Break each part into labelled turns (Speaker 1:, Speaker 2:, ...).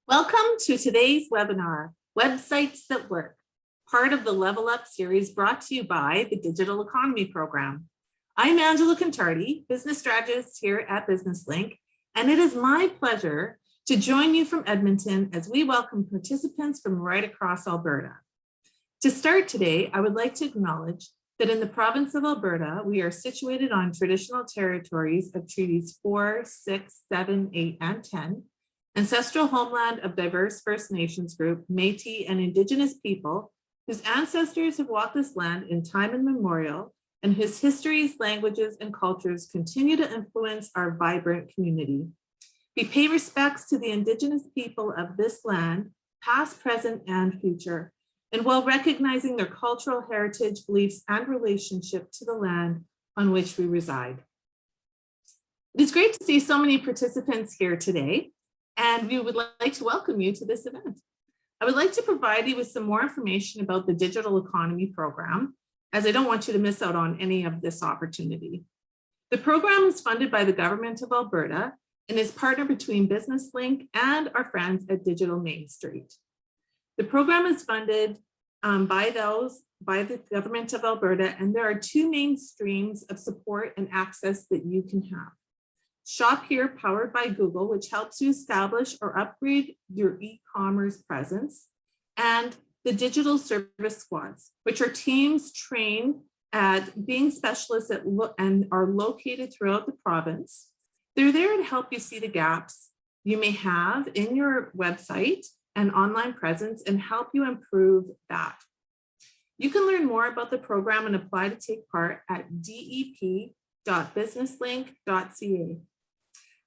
Speaker 1: Welcome to today's webinar, Websites That Work, part of the Level Up series brought to you by the Digital Economy Program. I'm Angela Contardi, business strategist here at BusinessLink, and it is my pleasure to join you from Edmonton as we welcome participants from right across Alberta. To start today, I would like to acknowledge that in the province of Alberta, we are situated on traditional territories of Treaties 4, 6, 7, 8, and 10, ancestral homeland of diverse First Nations group, Métis and Indigenous people, whose ancestors have walked this land in time immemorial, and whose histories, languages, and cultures continue to influence our vibrant community. We pay respects to the Indigenous people of this land, past, present, and future, and while recognizing their cultural heritage, beliefs, and relationship to the land on which we reside. It is great to see so many participants here today, and we would like to welcome you to this event. I would like to provide you with some more information about the Digital Economy Program, as I don't want you to miss out on any of this opportunity. The program is funded by the Government of Alberta and is partnered between BusinessLink and our friends at Digital Main Street. The program is funded by the Government of Alberta, and there are two main streams of support and access that you can have. Shop Here, powered by Google, which helps you establish or upgrade your e-commerce presence, and the Digital Service Squads, which are teams trained at being specialists and are located throughout the province. They're there to help you see the gaps you may have in your website and online presence and help you improve that. You can learn more about the program and apply to take part at dep.businesslink.ca.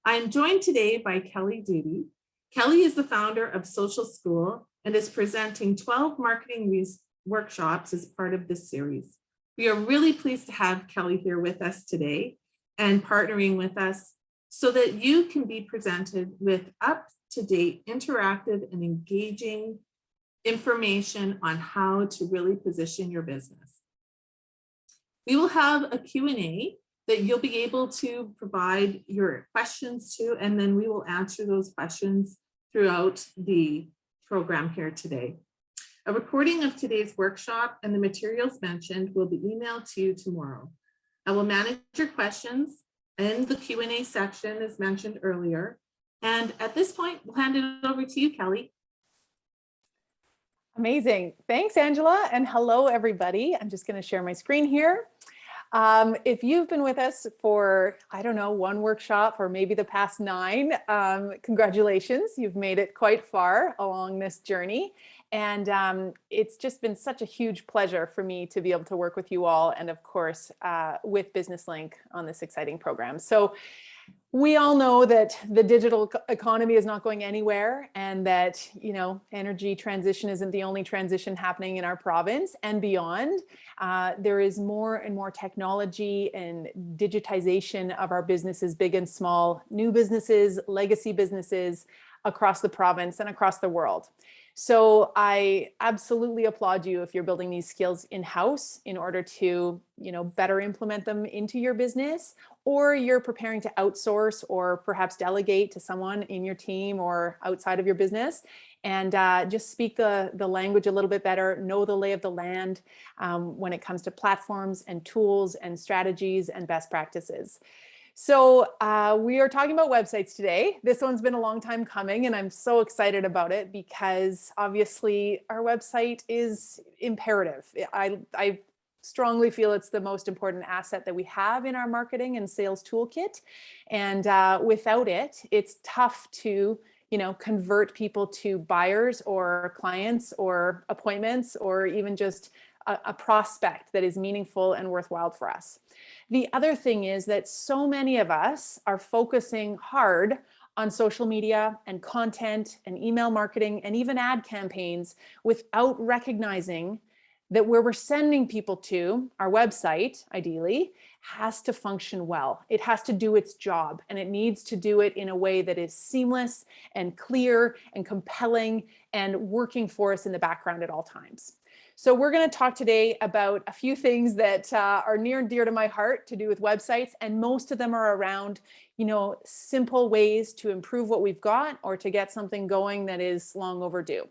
Speaker 1: I am joined today by Kelly Doody. Kelly is the founder of Social School and is presenting 12 marketing workshops as part of this series. We are really pleased to have Kelly here with us today and partnering with us so that you can be presented with up-to-date, interactive, and engaging information on how to really position your business. We will have a Q&A that you'll be able to provide your questions to, and then we will answer those questions throughout the program here today. A recording of today's workshop and the materials mentioned will be emailed to you tomorrow. I will manage your questions in the Q&A section as mentioned earlier. And at this point, we'll hand it over to you, Kelly.
Speaker 2: Amazing. Thanks, Angela. And hello, everybody. I'm just going to share my screen here. If you've been with us for, I don't know, one workshop or maybe the past 9, congratulations. You've made it quite far along this journey. And it's just been such a huge pleasure for me to be able to work with you all and, of course, with BusinessLink on this exciting program. So we all know that the digital economy is not going anywhere and that, energy transition isn't the only transition happening in our province and beyond. There is more and more technology and digitization of our businesses, big and small, new businesses, legacy businesses across the province and across the world. So I absolutely applaud you if you're building these skills in-house in order to, better implement them into your business, or you're preparing to outsource or perhaps delegate to someone in your team or outside of your business and just speak the language a little bit better, know the lay of the land when it comes to platforms and tools and strategies and best practices. So we are talking about websites today. This one's been a long time coming and I'm so excited about it because obviously our website is imperative. I strongly feel it's the most important asset that we have in our marketing and sales toolkit. And without it, it's tough to convert people to buyers or clients or appointments or even just a prospect that is meaningful and worthwhile for us. The other thing is that so many of us are focusing hard on social media and content and email marketing and even ad campaigns without recognizing that where we're sending people to, our website, ideally, has to function well. It has to do its job, and it needs to do it in a way that is seamless and clear and compelling and working for us in the background at all times. So we're going to talk today about a few things that are near and dear to my heart to do with websites, and most of them are around, simple ways to improve what we've got or to get something going that is long overdue.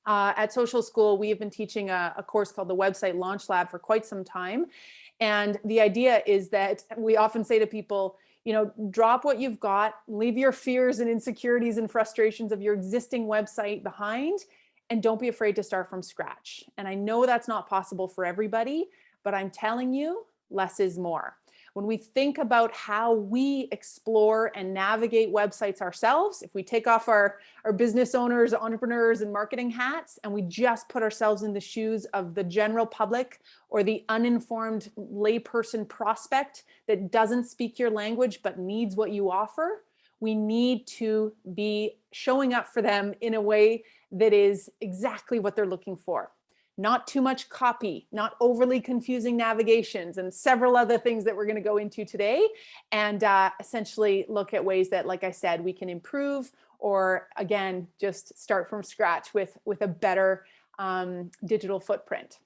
Speaker 2: At Social School, we have been teaching a course called the Website Launch Lab for quite some time. And the idea is that we often say to people, drop what you've got, leave your fears and insecurities and frustrations of your existing website behind, and don't be afraid to start from scratch. And I know that's not possible for everybody, but I'm telling you, less is more. When we think about how we explore and navigate websites ourselves, if we take off our business owners, entrepreneurs, and marketing hats, and we just put ourselves in the shoes of the general public or the uninformed layperson prospect that doesn't speak your language but needs what you offer, we need to be showing up for them in a way that is exactly what they're looking for. Not too much copy, not overly confusing navigations, and several other things that we're going to go into today, and essentially look at ways that, like I said, we can improve, or again, just start from scratch with a better digital footprint.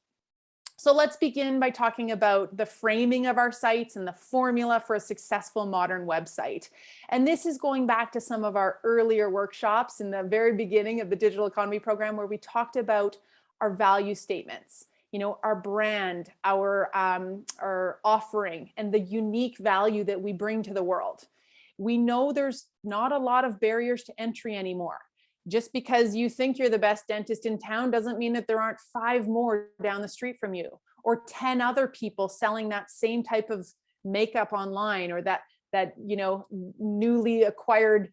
Speaker 2: So let's begin by talking about the framing of our sites and the formula for a successful modern website. And this is going back to some of our earlier workshops in the very beginning of the Digital Economy program, where we talked about our value statements, our brand, our offering, and the unique value that we bring to the world. We know there's not a lot of barriers to entry anymore. Just because you think you're the best dentist in town doesn't mean that there aren't 5 more down the street from you, or 10 other people selling that same type of makeup online, or that newly acquired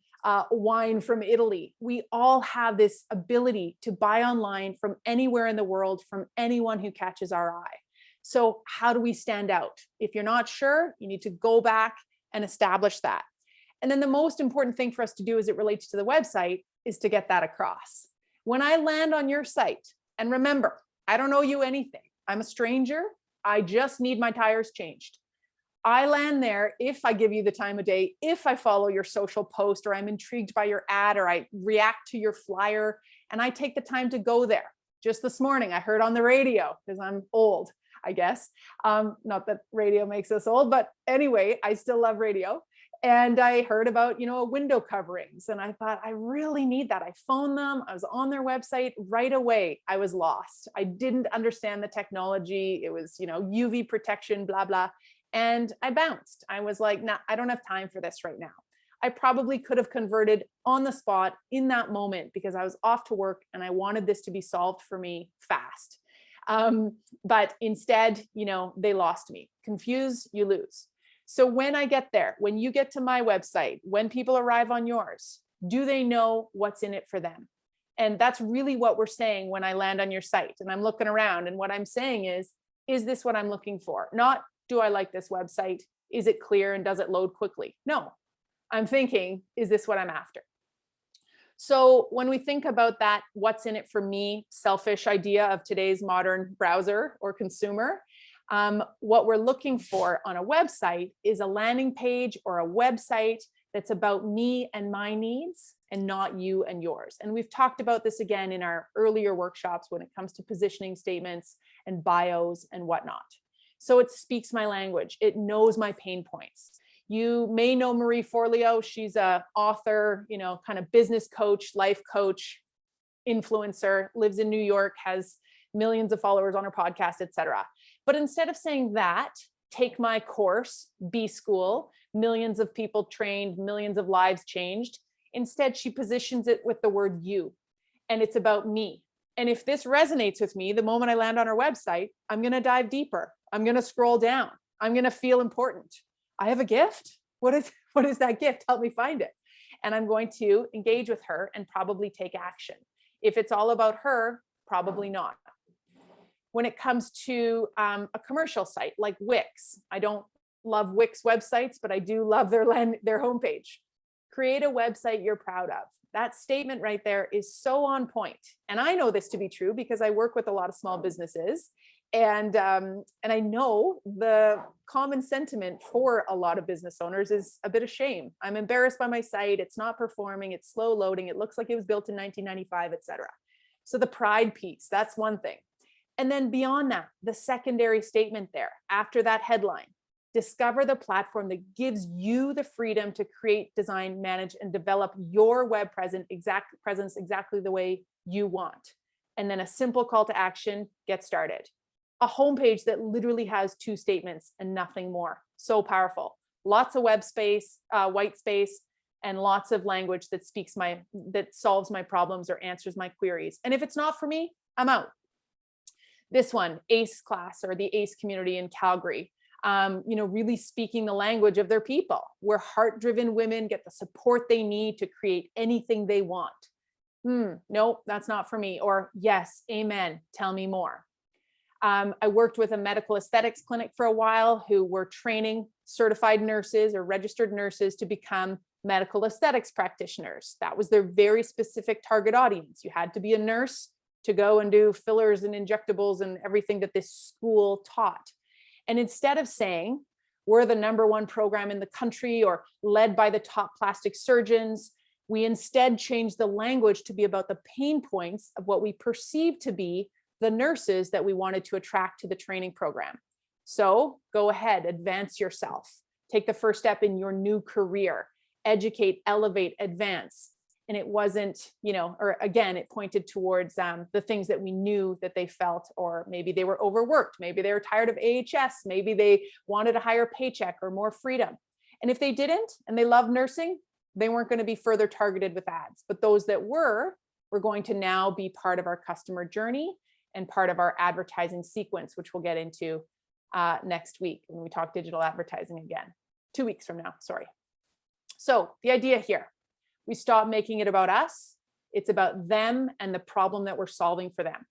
Speaker 2: wine from Italy. We all have this ability to buy online from anywhere in the world, from anyone who catches our eye. So how do we stand out? If you're not sure, you need to go back and establish that. And then the most important thing for us to do as it relates to the website is to get that across. When I land on your site, and remember, I don't owe you anything. I'm a stranger. I just need my tires changed. I land there if I give you the time of day, if I follow your social post, or I'm intrigued by your ad, or I react to your flyer, and I take the time to go there. Just this morning, I heard on the radio, because I'm old, I guess. Not that radio makes us old, but anyway, I still love radio. And I heard about, window coverings, and I thought, I really need that. I phoned them. I was on their website right away. I was lost. I didn't understand the technology. It was, UV protection, blah, blah. And I bounced. I was like, nah, I don't have time for this right now. I probably could have converted on the spot in that moment, because I was off to work and I wanted this to be solved for me fast. But instead, they lost me. Confuse, you lose. So when I get there, when you get to my website, when people arrive on yours, do they know what's in it for them? And that's really what we're saying when I land on your site and I'm looking around. And what I'm saying is this what I'm looking for? Not, do I like this website? Is it clear and does it load quickly? No, I'm thinking, is this what I'm after? So when we think about that, what's in it for me, selfish idea of today's modern browser or consumer, what we're looking for on a website is a landing page or a website that's about me and my needs, and not you and yours. And we've talked about this again in our earlier workshops when it comes to positioning statements and bios and whatnot. So it speaks my language. It knows my pain points. You may know Marie Forleo. She's an author, kind of business coach, life coach, influencer, lives in New York, has millions of followers on her podcast, etc. But instead of saying that, take my course, B School, millions of people trained, millions of lives changed. Instead, she positions it with the word you, and it's about me. And if this resonates with me, the moment I land on her website, I'm going to dive deeper. I'm going to scroll down. I'm going to feel important. I have a gift. What is that gift? Help me find it. And I'm going to engage with her and probably take action. If it's all about her, probably not. When it comes to a commercial site like Wix, I don't love Wix websites, but I do love their homepage. Create a website you're proud of. That statement right there is so on point. And I know this to be true because I work with a lot of small businesses. And I know the common sentiment for a lot of business owners is a bit of shame. I'm embarrassed by my site. It's not performing. It's slow loading. It looks like it was built in 1995, et cetera. So the pride piece, that's one thing. And then beyond that, the secondary statement there, after that headline, discover the platform that gives you the freedom to create, design, manage, and develop your web presence exactly the way you want. And then a simple call to action, get started. A homepage that literally has 2 statements and nothing more. So powerful. Lots of web space, white space, and lots of language that solves my problems or answers my queries. And if it's not for me, I'm out. This one, ACE class, or the ACE community in Calgary. Really speaking the language of their people, where heart-driven women get the support they need to create anything they want. Nope, that's not for me. Or yes, amen, tell me more. I worked with a medical aesthetics clinic for a while who were training certified nurses or registered nurses to become medical aesthetics practitioners. That was their very specific target audience. You had to be a nurse to go and do fillers and injectables and everything that this school taught. And instead of saying, we're the #1 program in the country or led by the top plastic surgeons, we instead changed the language to be about the pain points of what we perceive to be the nurses that we wanted to attract to the training program. So go ahead, advance yourself, take the first step in your new career, educate, elevate, advance. And it wasn't, or again, it pointed towards the things that we knew that they felt, or maybe they were overworked, maybe they were tired of AHS, maybe they wanted a higher paycheck or more freedom. And if they didn't, and they loved nursing, they weren't going to be further targeted with ads. But those that were going to now be part of our customer journey and part of our advertising sequence, which we'll get into next week when we talk digital advertising again, 2 weeks from now, sorry. So the idea here, we stop making it about us. It's about them and the problem that we're solving for them.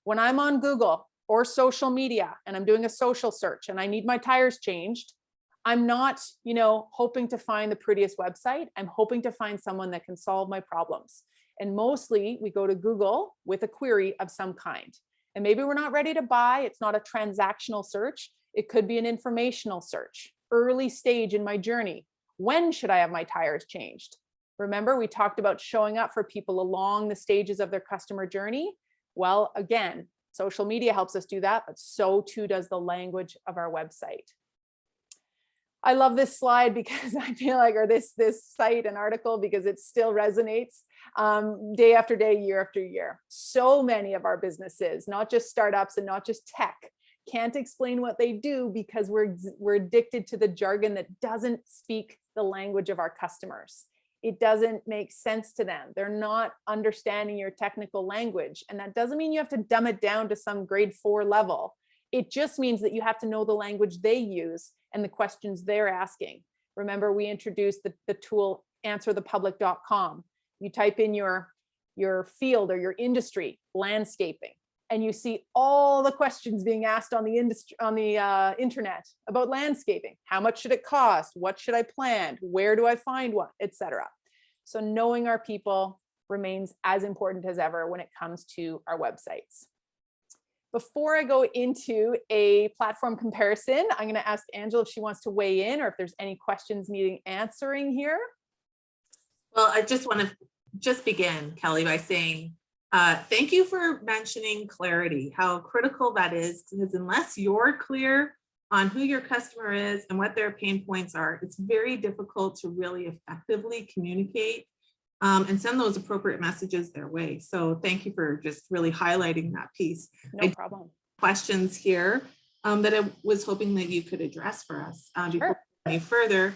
Speaker 2: When I'm on Google or social media and I'm doing a social search and I need my tires changed, I'm not, hoping to find the prettiest website. I'm hoping to find someone that can solve my problems. And mostly we go to Google with a query of some kind. And maybe we're not ready to buy. It's not a transactional search. It could be an informational search. Early stage in my journey. When should I have my tires changed? Remember, we talked about showing up for people along the stages of their customer journey. Well, again, social media helps us do that, but so too does the language of our website. I love this slide because I feel like, or this site and article, because it still resonates day after day, year after year. So many of our businesses, not just startups and not just tech, can't explain what they do because we're addicted to the jargon that doesn't speak the language of our customers. It doesn't make sense to them. They're not understanding your technical language. And that doesn't mean you have to dumb it down to some grade 4 level. It just means that you have to know the language they use and the questions they're asking. Remember, we introduced the tool answerthepublic.com. You type in your field or your industry, landscaping, and you see all the questions being asked on the internet about landscaping. How much should it cost? What should I plant? Where do I find one, etc. So knowing our people remains as important as ever when it comes to our websites. Before I go into a platform comparison, I'm going to ask Angela if she wants to weigh in or if there's any questions needing answering here.
Speaker 1: Well, I just want to begin, Kelly, by saying thank you for mentioning clarity, how critical that is, because unless you're clear on who your customer is and what their pain points are, it's very difficult to really effectively communicate and send those appropriate messages their way. So thank you for just really highlighting that piece.
Speaker 2: No problem.
Speaker 1: Questions here that I was hoping that you could address for us before we go any further.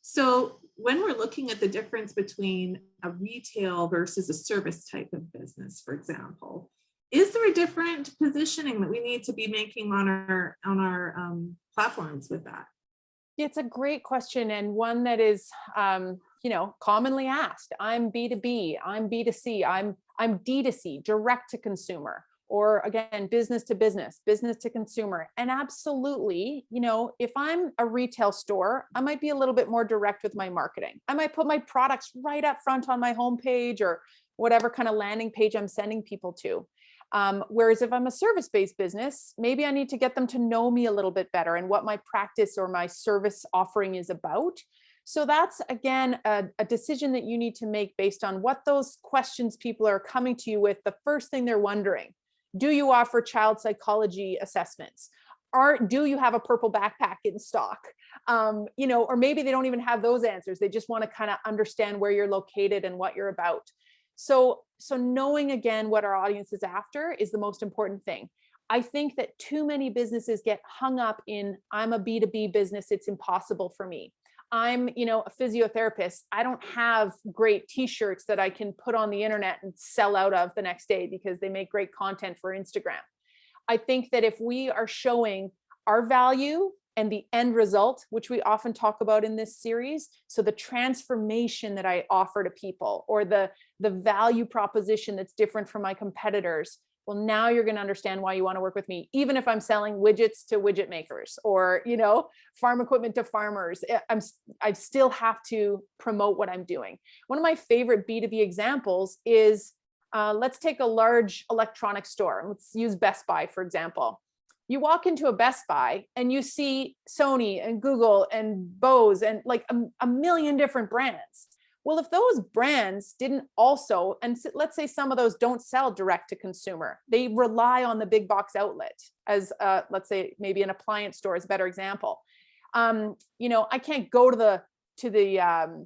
Speaker 1: So when we're looking at the difference between a retail versus a service type of business, for example, is there a different positioning that we need to be making on our platforms with that?
Speaker 2: It's a great question, and one that is commonly asked. I'm B2B, I'm B2C, I'm D2C, direct to consumer, or again, business to business, business to consumer. And absolutely, if I'm a retail store, I might be a little bit more direct with my marketing. I might put my products right up front on my homepage or whatever kind of landing page I'm sending people to. Whereas if I'm a service-based business, maybe I need to get them to know me a little bit better and what my practice or my service offering is about. So that's, again, a decision that you need to make based on what those questions people are coming to you with. The first thing they're wondering, Do you offer child psychology assessments? Do you have a purple backpack in stock? Or maybe they don't even have those answers. They just want to kind of understand where you're located and what you're about. So knowing again what our audience is after is the most important thing. I think that too many businesses get hung up in, I'm a B2B business, it's impossible for me. I'm, a physiotherapist. I don't have great t-shirts that I can put on the internet and sell out of the next day because they make great content for Instagram. I think that if we are showing our value and the end result, which we often talk about in this series, so the transformation that I offer to people, or the value proposition that's different from my competitors, well, now you're going to understand why you want to work with me, even if I'm selling widgets to widget makers, or, farm equipment to farmers. I still have to promote what I'm doing. One of my favorite B2B examples is, let's take a large electronics store. Let's use Best Buy, for example. You walk into a Best Buy and you see Sony and Google and Bose and like a million different brands. Well, if those brands didn't also, and let's say some of those don't sell direct to consumer, they rely on the big box outlet as, let's say maybe an appliance store is a better example. I can't go to the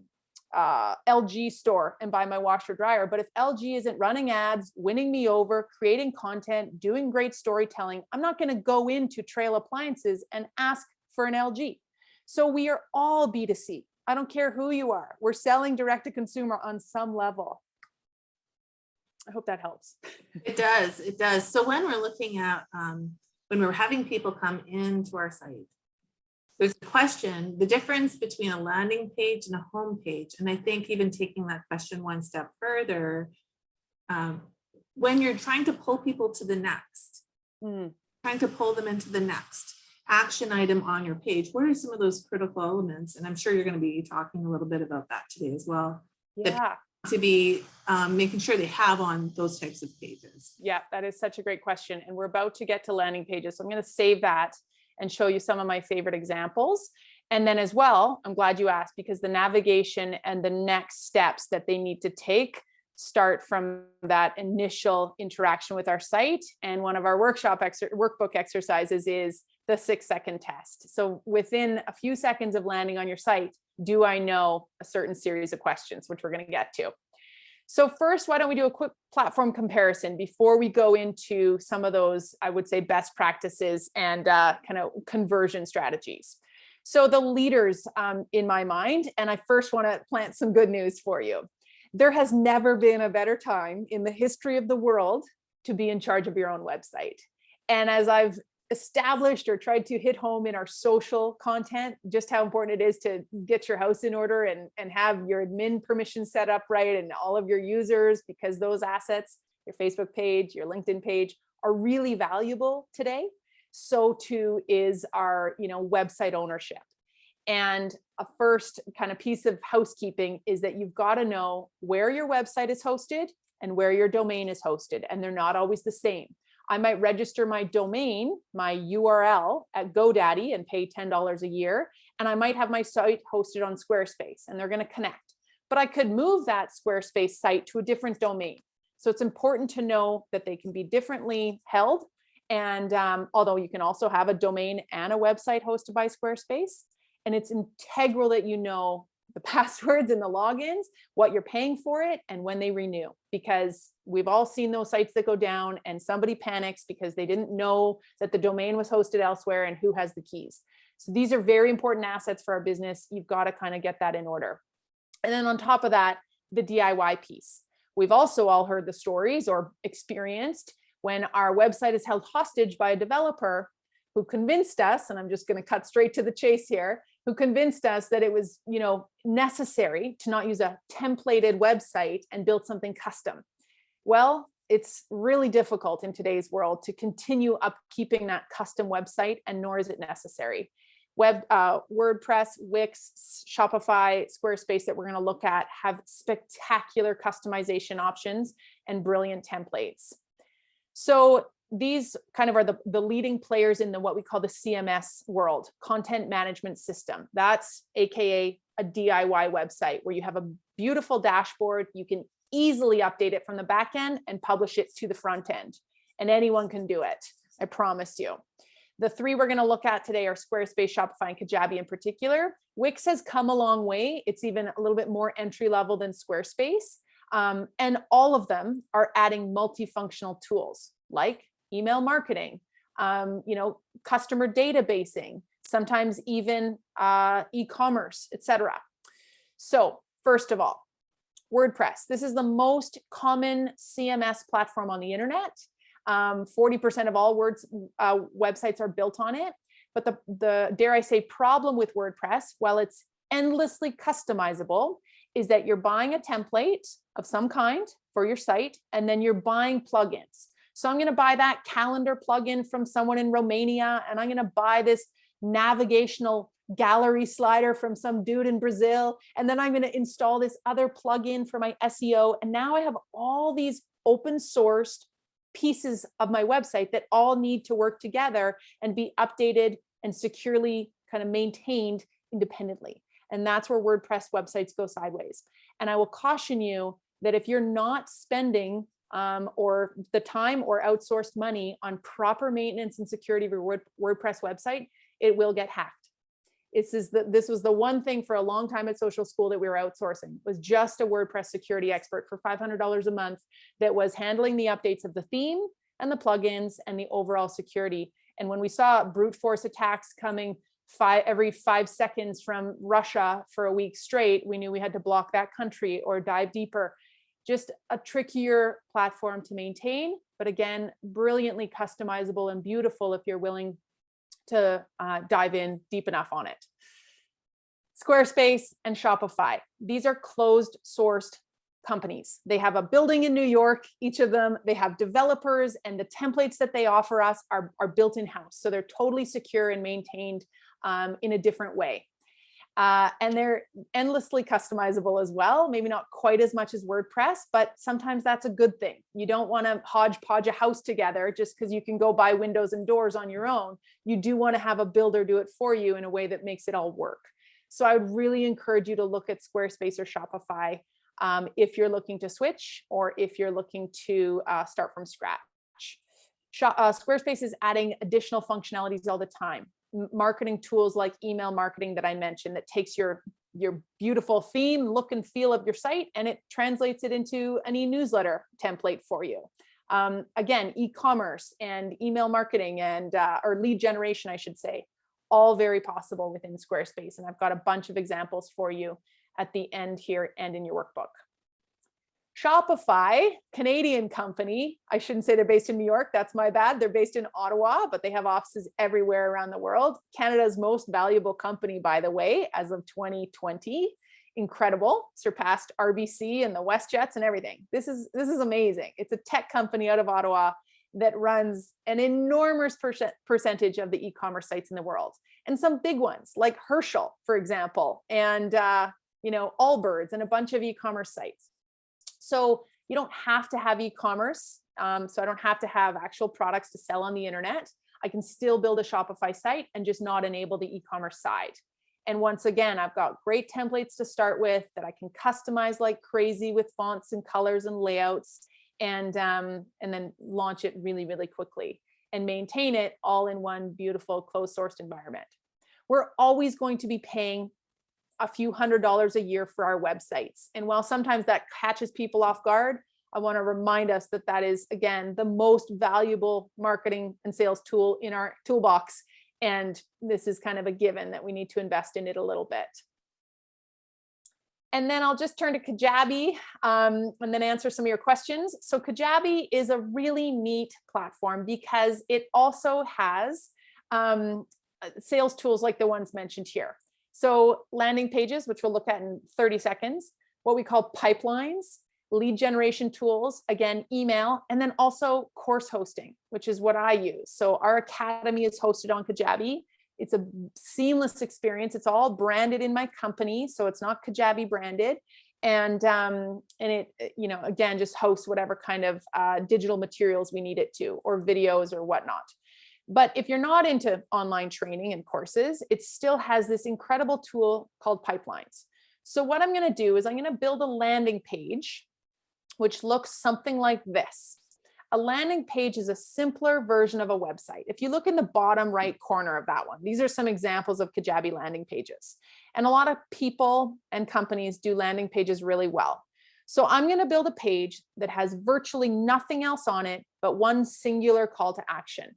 Speaker 2: LG store and buy my washer dryer, but if LG isn't running ads, winning me over, creating content, doing great storytelling, I'm not going to go into Trail Appliances and ask for an LG. So we are all B2C. I don't care who you are. We're selling direct to consumer on some level. I hope that helps.
Speaker 1: It does. It does. So when we're looking at, when we're having people come into our site, there's a question, the difference between a landing page and a home page. And I think even taking that question one step further, when you're trying to pull people to the next, trying to pull them into the next action item on your page, what are some of those critical elements? And I'm sure you're going to be talking a little bit about that today as well.
Speaker 2: Yeah.
Speaker 1: To be making sure they have on those types of pages.
Speaker 2: Yeah, that is such a great question. And we're about to get to landing pages. So I'm going to save that and show you some of my favorite examples. And then as well, I'm glad you asked, because the navigation and the next steps that they need to take start from that initial interaction with our site. And one of our workbook exercises is the 6-second test. So within a few seconds of landing on your site, do I know a certain series of questions, which we're going to get to. So first, why don't we do a quick platform comparison before we go into some of those, I would say, best practices and kind of conversion strategies. So the leaders in my mind, and I first want to plant some good news for you. There has never been a better time in the history of the world to be in charge of your own website. And as I've established or tried to hit home in our social content, just how important it is to get your house in order and have your admin permission set up right and all of your users, because those assets, your Facebook page, your LinkedIn page, are really valuable today. So too is our, website ownership. And a first kind of piece of housekeeping is that you've got to know where your website is hosted and where your domain is hosted, and they're not always the same. I might register my domain, my URL at GoDaddy and pay $10 a year. And I might have my site hosted on Squarespace and they're going to connect. But I could move that Squarespace site to a different domain. So it's important to know that they can be differently held. And although you can also have a domain and a website hosted by Squarespace, and it's integral that you know the passwords and the logins, what you're paying for it, and when they renew, because we've all seen those sites that go down and somebody panics because they didn't know that the domain was hosted elsewhere and who has the keys. So these are very important assets for our business. You've got to kind of get that in order. And then on top of that, the DIY piece. We've also all heard the stories or experienced when our website is held hostage by a developer who convinced us, and I'm just going to cut straight to the chase here, who convinced us that it was, necessary to not use a templated website and build something custom. Well, it's really difficult in today's world to continue upkeeping that custom website, and nor is it necessary. WordPress, Wix, Shopify, Squarespace that we're going to look at have spectacular customization options and brilliant templates. So these kind of are the leading players in what we call the CMS world, content management system. That's AKA a DIY website where you have a beautiful dashboard. You can easily update it from the back end and publish it to the front end. and anyone can do it. I promise you. The three we're going to look at today are Squarespace, Shopify, and Kajabi in particular. Wix has come a long way. It's even a little bit more entry level than Squarespace. And all of them are adding multifunctional tools like email marketing, customer databasing, sometimes even e-commerce, etc. So first of all, WordPress. This is the most common CMS platform on the internet. 40% of all websites are built on it. But the dare I say problem with WordPress, while it's endlessly customizable, is that you're buying a template of some kind for your site, and then you're buying plugins. So I'm going to buy that calendar plugin from someone in Romania, and I'm going to buy this navigational gallery slider from some dude in Brazil, and then I'm going to install this other plugin for my SEO. And now I have all these open sourced pieces of my website that all need to work together and be updated and securely kind of maintained independently. And that's where WordPress websites go sideways. And I will caution you that if you're not spending or the time or outsourced money on proper maintenance and security of your WordPress website, it will get hacked. This was the one thing for a long time at Social School that we were outsourcing, was just a WordPress security expert for $500 a month that was handling the updates of the theme and the plugins and the overall security. And when we saw brute force attacks coming every 5 seconds from Russia for a week straight, we knew we had to block that country or dive deeper. Just a trickier platform to maintain, but again, brilliantly customizable and beautiful if you're willing to dive in deep enough on it. Squarespace and Shopify. These are closed sourced companies. They have a building in New York, each of them. They have developers, and the templates that they offer us are built in-house. So they're totally secure and maintained in a different way. And they're endlessly customizable as well. Maybe not quite as much as WordPress, but sometimes that's a good thing. You don't want to hodgepodge a house together just because you can go buy windows and doors on your own. You do want to have a builder do it for you in a way that makes it all work. So I would really encourage you to look at Squarespace or Shopify if you're looking to switch, or if you're looking to start from scratch. Squarespace is adding additional functionalities all the time. Marketing tools like email marketing that I mentioned, that takes your beautiful theme, look and feel of your site, and it translates it into an e-newsletter template for you. Again, e-commerce and email marketing and or lead generation, I should say, all very possible within Squarespace. And I've got a bunch of examples for you at the end here and in your workbook. Shopify, Canadian company. I shouldn't say they're based in New York. That's my bad. They're based in Ottawa, but they have offices everywhere around the world. Canada's most valuable company, by the way, as of 2020. Incredible. Surpassed RBC and the WestJets and everything. This is amazing. It's a tech company out of Ottawa that runs an enormous percentage of the e-commerce sites in the world. And some big ones like Herschel, for example, and Allbirds and a bunch of e-commerce sites. So you don't have to have e-commerce. So I don't have to have actual products to sell on the internet. I can still build a Shopify site and just not enable the e-commerce side. And once again, I've got great templates to start with that I can customize like crazy with fonts and colors and layouts, and then launch it really, really quickly and maintain it all in one beautiful closed sourced environment. We're always going to be paying a few $100s a year for our websites. And while sometimes that catches people off guard, I want to remind us that that is, again, the most valuable marketing and sales tool in our toolbox. And this is kind of a given that we need to invest in it a little bit. And then I'll just turn to Kajabi and then answer some of your questions. So Kajabi is a really neat platform because it also has sales tools like the ones mentioned here. So landing pages, which we'll look at in 30 seconds, what we call pipelines, lead generation tools, again, email, and then also course hosting, which is what I use. So our academy is hosted on Kajabi. It's a seamless experience. It's all branded in my company, so it's not Kajabi branded. And it, again, just hosts whatever kind of digital materials we need it to, or videos or whatnot. But if you're not into online training and courses, it still has this incredible tool called pipelines. So what I'm going to do is I'm going to build a landing page, which looks something like this. A landing page is a simpler version of a website. If you look in the bottom right corner of that one, these are some examples of Kajabi landing pages. And a lot of people and companies do landing pages really well. So I'm going to build a page that has virtually nothing else on it, but one singular call to action.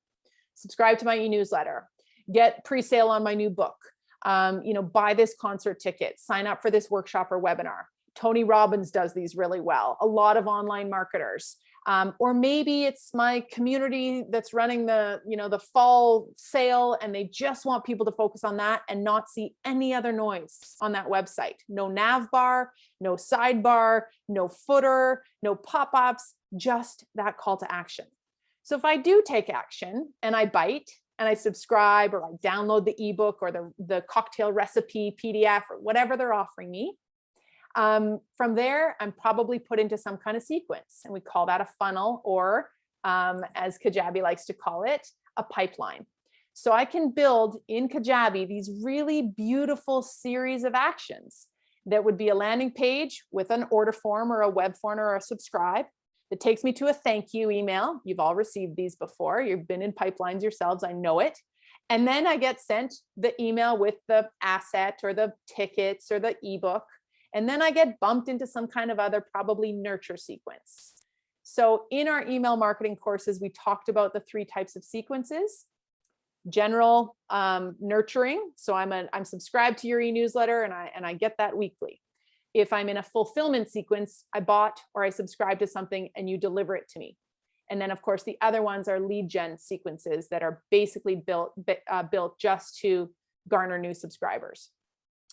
Speaker 2: Subscribe to my e-newsletter, get pre-sale on my new book, buy this concert ticket, sign up for this workshop or webinar. Tony Robbins does these really well. A lot of online marketers. Or maybe it's my community that's running the fall sale and they just want people to focus on that and not see any other noise on that website. No nav bar, no sidebar, no footer, no pop-ups, just that call to action. So if I do take action and I bite and I subscribe or I download the ebook or the cocktail recipe PDF or whatever they're offering me, from there, I'm probably put into some kind of sequence, and we call that a funnel, or as Kajabi likes to call it, a pipeline. So I can build in Kajabi these really beautiful series of actions that would be a landing page with an order form or a web form or a subscribe that takes me to a thank you email. You've all received these before. You've been in pipelines yourselves. I know it. And then I get sent the email with the asset or the tickets or the ebook. And then I get bumped into some kind of other probably nurture sequence. So in our email marketing courses, we talked about the 3 types of sequences. General nurturing. So I'm subscribed to your e-newsletter and I get that weekly. If I'm in a fulfillment sequence, I bought or I subscribe to something and you deliver it to me. And then of course, the other ones are lead gen sequences that are basically built just to garner new subscribers.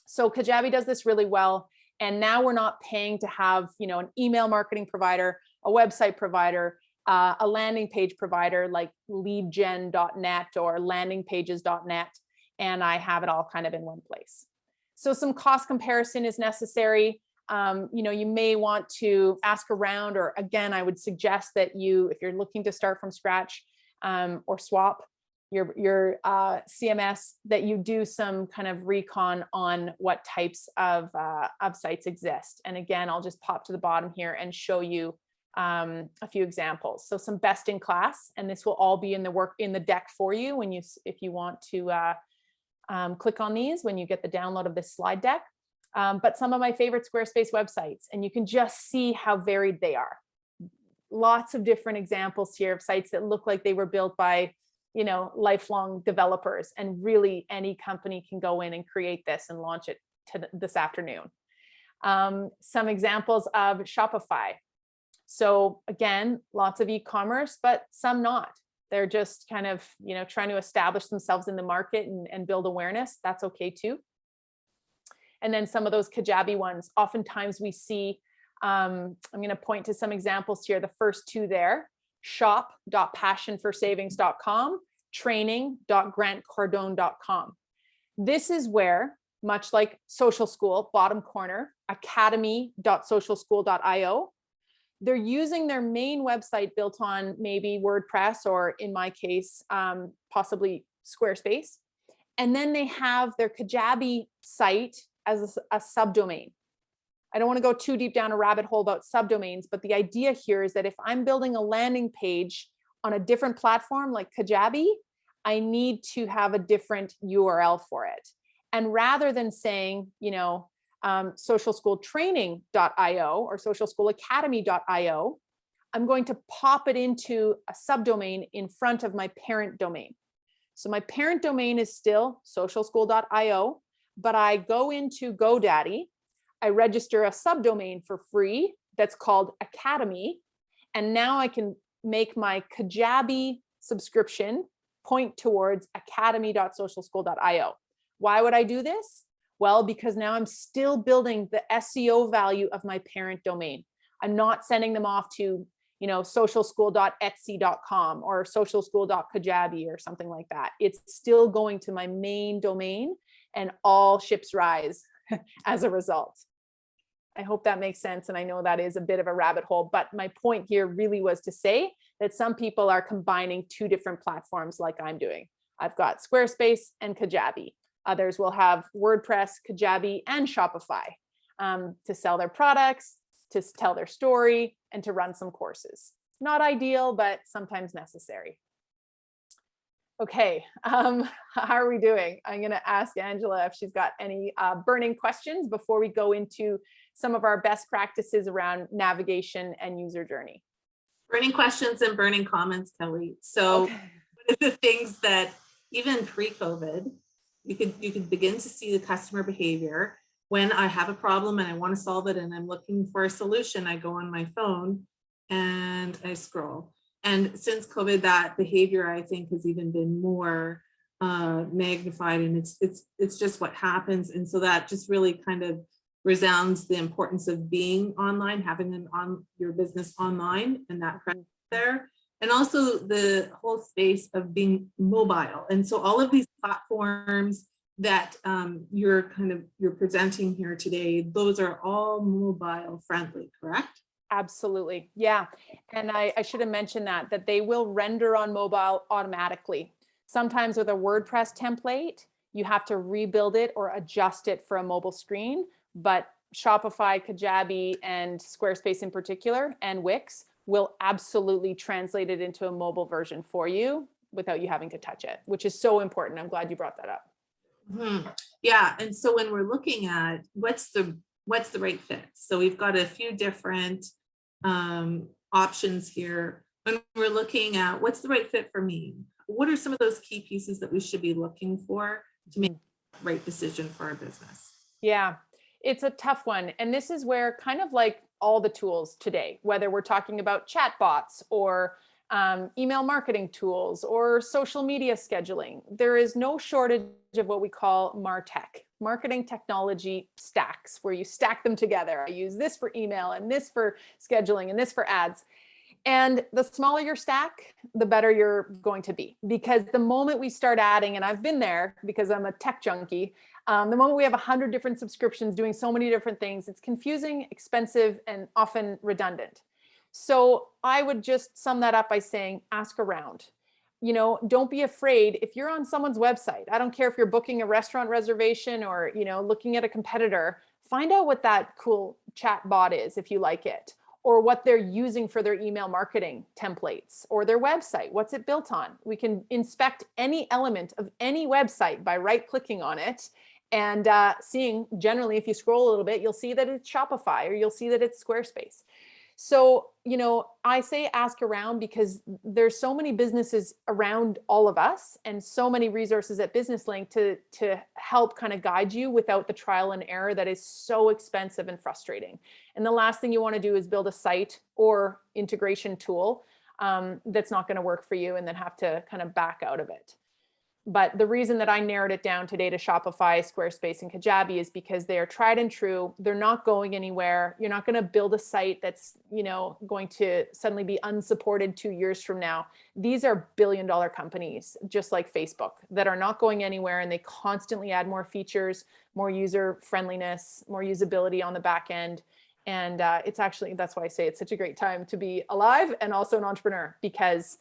Speaker 2: So Kajabi does this really well. And now we're not paying to have, an email marketing provider, a website provider, a landing page provider like leadgen.net or landingpages.net. And I have it all kind of in one place. So some cost comparison is necessary. You may want to ask around, or again, I would suggest that if you're looking to start from scratch or swap your CMS, that you do some kind of recon on what types of sites exist. And again, I'll just pop to the bottom here and show you a few examples. So some best in class, and this will all be in the deck for you if you want to click on these when you get the download of this slide deck. But some of my favorite Squarespace websites, and you can just see how varied they are. Lots of different examples here of sites that look like they were built by lifelong developers, and really any company can go in and create this and launch it this afternoon. Some examples of Shopify. So again, lots of e-commerce, but some not. They're just kind of, trying to establish themselves in the market and build awareness. That's okay too. And then some of those Kajabi ones, oftentimes we see, I'm going to point to some examples here. The first 2 there, shop.passionforsavings.com, training.grantcardone.com. This is where, much like Social School, bottom corner, academy.socialschool.io, they're using their main website built on maybe WordPress, or in my case, possibly Squarespace. And then they have their Kajabi site as a subdomain. I don't want to go too deep down a rabbit hole about subdomains, but the idea here is that if I'm building a landing page on a different platform like Kajabi, I need to have a different URL for it. And rather than saying, socialschooltraining.io or socialschoolacademy.io, I'm going to pop it into a subdomain in front of my parent domain. So my parent domain is still socialschool.io, but I go into GoDaddy, I register a subdomain for free that's called Academy, and now I can make my Kajabi subscription point towards academy.socialschool.io. Why would I do this? Well, because now I'm still building the SEO value of my parent domain. I'm not sending them off to, socialschool.etsy.com or socialschool.kajabi or something like that. It's still going to my main domain, and all ships rise as a result. I hope that makes sense. And I know that is a bit of a rabbit hole, but my point here really was to say that some people are combining 2 different platforms like I'm doing. I've got Squarespace and Kajabi. Others will have WordPress, Kajabi, and Shopify to sell their products, to tell their story, and to run some courses. Not ideal, but sometimes necessary. Okay, how are we doing? I'm going to ask Angela if she's got any burning questions before we go into some of our best practices around navigation and user journey.
Speaker 1: Burning questions and burning comments, Kelly. So
Speaker 2: Okay.
Speaker 1: one of the things that even pre-COVID, you could begin to see the customer behavior. When I have a problem and I want to solve it and I'm looking for a solution, I go on my phone and I scroll. And since COVID, that behavior, I think, has even been more magnified, and it's just what happens. And so that just really kind of resounds the importance of being online, having your business online, and that presence there. And also the whole space of being mobile. And so all of these platforms that you're presenting here today, those are all mobile friendly, correct?
Speaker 2: Absolutely. Yeah. And I should have mentioned that they will render on mobile automatically. Sometimes with a WordPress template, you have to rebuild it or adjust it for a mobile screen. But Shopify, Kajabi, and Squarespace in particular, and Wix will absolutely translate it into a mobile version for you without you having to touch it, which is so important. I'm glad you brought that up.
Speaker 1: Mm-hmm. Yeah. And so when we're looking at what's the right fit, so we've got a few different options here. When we're looking at what's the right fit for me, what are some of those key pieces that we should be looking for to make the right decision for our business?
Speaker 2: Yeah, it's a tough one. And this is where, kind of like all the tools today, whether we're talking about chatbots or email marketing tools or social media scheduling, there is no shortage of what we call MarTech, marketing technology stacks, where you stack them together. I use this for email and this for scheduling and this for ads. And the smaller your stack, the better you're going to be. Because the moment we start adding, and I've been there because I'm a tech junkie, the moment we have 100 different subscriptions doing so many different things, it's confusing, expensive, and often redundant. So I would just sum that up by saying, ask around. Don't be afraid if you're on someone's website. I don't care if you're booking a restaurant reservation or, looking at a competitor, find out what that cool chat bot is if you like it, or what they're using for their email marketing templates, or their website. What's it built on? We can inspect any element of any website by right-clicking on it and seeing, generally, if you scroll a little bit, you'll see that it's Shopify or you'll see that it's Squarespace. So, I say ask around because there's so many businesses around all of us and so many resources at BusinessLink to help kind of guide you without the trial and error that is so expensive and frustrating. And the last thing you want to do is build a site or integration tool that's not going to work for you and then have to kind of back out of it. But the reason that I narrowed it down today to Shopify, Squarespace, and Kajabi is because they are tried and true. They're not going anywhere. You're not going to build a site that's, going to suddenly be unsupported 2 years from now. These are billion-dollar companies, just like Facebook, that are not going anywhere, and they constantly add more features, more user friendliness, more usability on the back end. And it's actually, that's why I say it's such a great time to be alive and also an entrepreneur, because,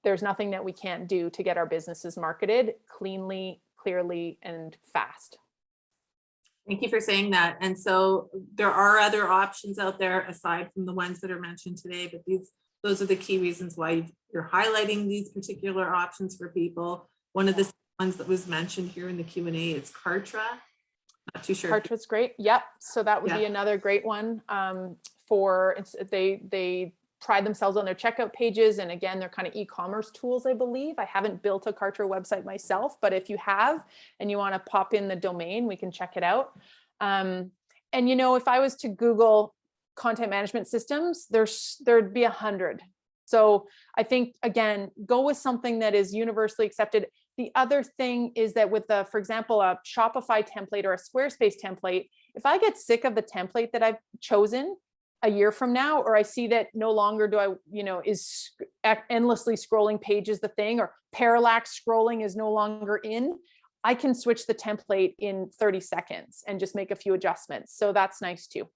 Speaker 2: there's nothing that we can't do to get our businesses marketed cleanly, clearly, and fast.
Speaker 1: Thank you for saying that. And so there are other options out there aside from the ones that are mentioned today, but those are the key reasons why you're highlighting these particular options for people. One of the ones that was mentioned here in the Q&A is Kartra. Not too sure.
Speaker 2: Kartra's great. Yep. So that would be another great one they pride themselves on their checkout pages. And again, they're kind of e-commerce tools, I believe. I haven't built a Kartra website myself, but if you have and you want to pop in the domain, we can check it out. And if I was to Google content management systems, there'd be 100. So I think, again, go with something that is universally accepted. The other thing is that with for example, a Shopify template or a Squarespace template, if I get sick of the template that I've chosen a year from now, or I see that no longer do I, is endlessly scrolling pages the thing, or parallax scrolling is no longer in, I can switch the template in 30 seconds and just make a few adjustments. So that's nice too.